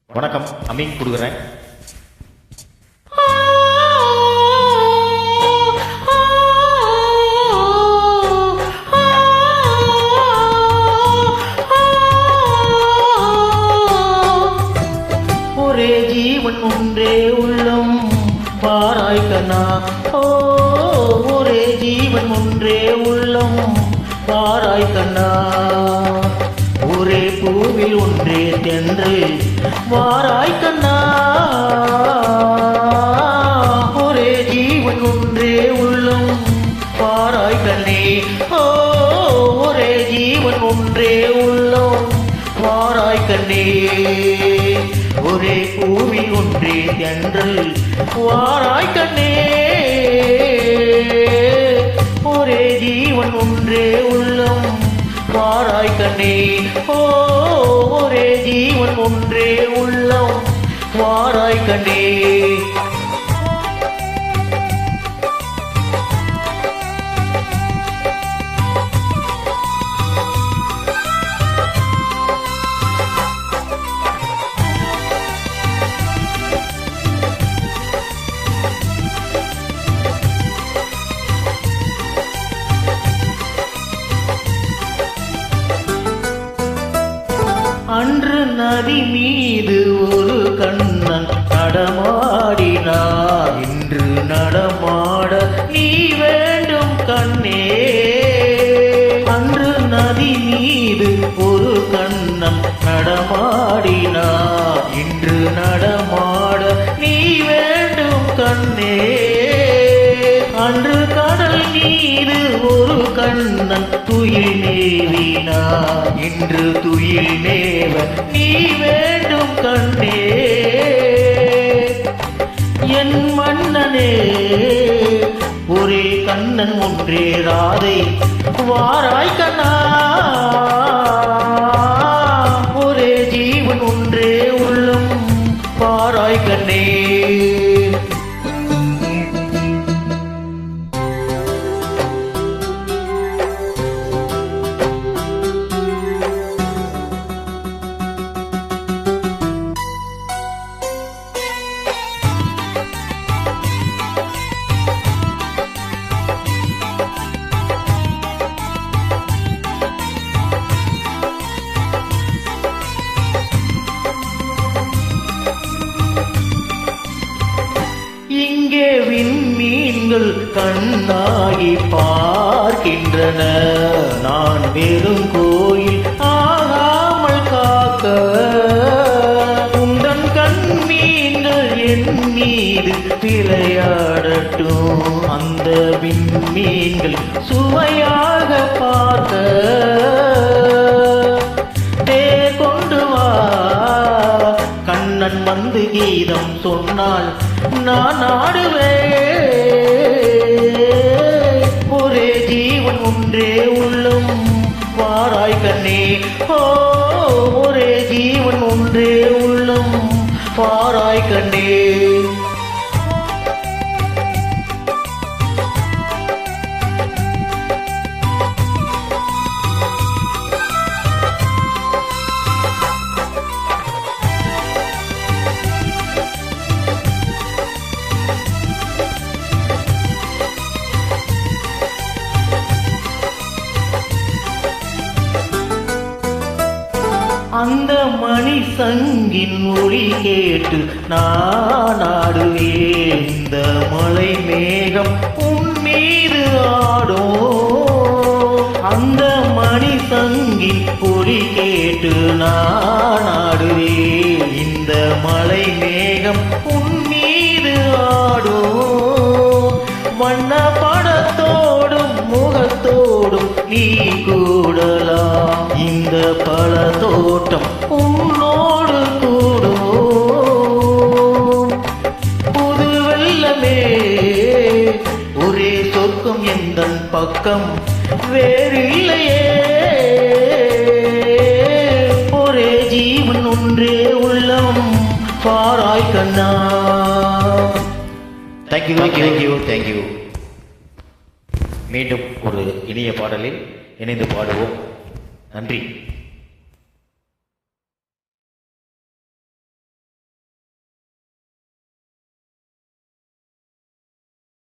வணக்கம், அமீன் கொடுக்குறேன். ஒரே ஜீவன் ஒன்றே உள்ளம் பாராய் கண்ணா. ஒரே ஜீவன் ஒன்றே உள்ளம் பாராய் கண்ணா. ஒரே பூவில் ஒன்றே தென்றல் வாராய் கண்ணா. ஒரே ஜீவன் ஒன்றே உள்ளம் பாராய் கண்ணே. ஒரே ஜீவன் ஒன்றே உள்ளம் வாராய் கண்ணே. ஒரே பூவில் ஒன்றே தென்றல் வாராய் கண்ணே. ஒரே ஜீவன் ஒன்றே உள்ளம் வாராய் கண்ணே. ஒரே ஜீவன் ஒன்றே உள்ளம் வாராய் கண்ணே. அன்று நதி மீது ஒரு கண்ணன் நடமாடினார். இன்று நடமாட நீ வேண்டும் கண்ணே. அன்று நதி மீது ஒரு கண்ணன் நடமாடினார். இன்று நடமாட நீ வேண்டும் கண்ணே. அன்று கடல் மீது ஒரு கண்ணன் துயில் மேவினார். இன்று துயில் மேவ நீ வேண்டும் கண்ணே. என் மன்னனே, ஒரே கண்ணன் ஒன்றே ராதை வாராய் கண்ணா. ஒரே ஜீவன் ஒன்றே உள்ளம் பாராய் கண்ணே. இங்கே விண்மீன்கள் கண்ணாகி பார்க்கின்றன. நான் வெறும் கோயில் ஆகாமல் காக்க உந்தன் கண்மீன்கள் என் மீது விளையாடட்டும். அந்த விண்மீன்கள் சுவையாக பார்க்க தேர் கொண்டு வா. கண்ணன் வந்து கீதம் சொன்னால் நான் ஆடுவேன். ஒரே ஜீவன் ஒன்றே உள்ளம் வாராய் கண்ணே. ஒரே ஜீவன் ஒன்றே உள்ளம் வாராய் கண்ணே. அந்த மணி சங்கின் ஒளி கேட்டு நான் ஆடுவேன். இந்த மலை மேகம் உன் மீது ஆடும். அந்த மணி சங்கின் ஒளி கேட்டு நான் ஆடுவேன். இந்த மலை மேகம் உன் மீது ஆடும். வண்ண படத்தோடும் முகத்தோடும் நீ கூடலாம். இந்த பல தோட்டம் உன்னோடு கூடும். புது வெள்ளமே, ஒரே சொர்க்கம் எந்தன் பக்கம் வேறு இல்லையே. ஒரே ஜீவன் ஒன்றே உள்ளம் பாராய் கண்ணா. தேங்க்யூ. மீண்டும் ஒரு இனிய பாடலில் இணைந்து பாடுவோம். நன்றி.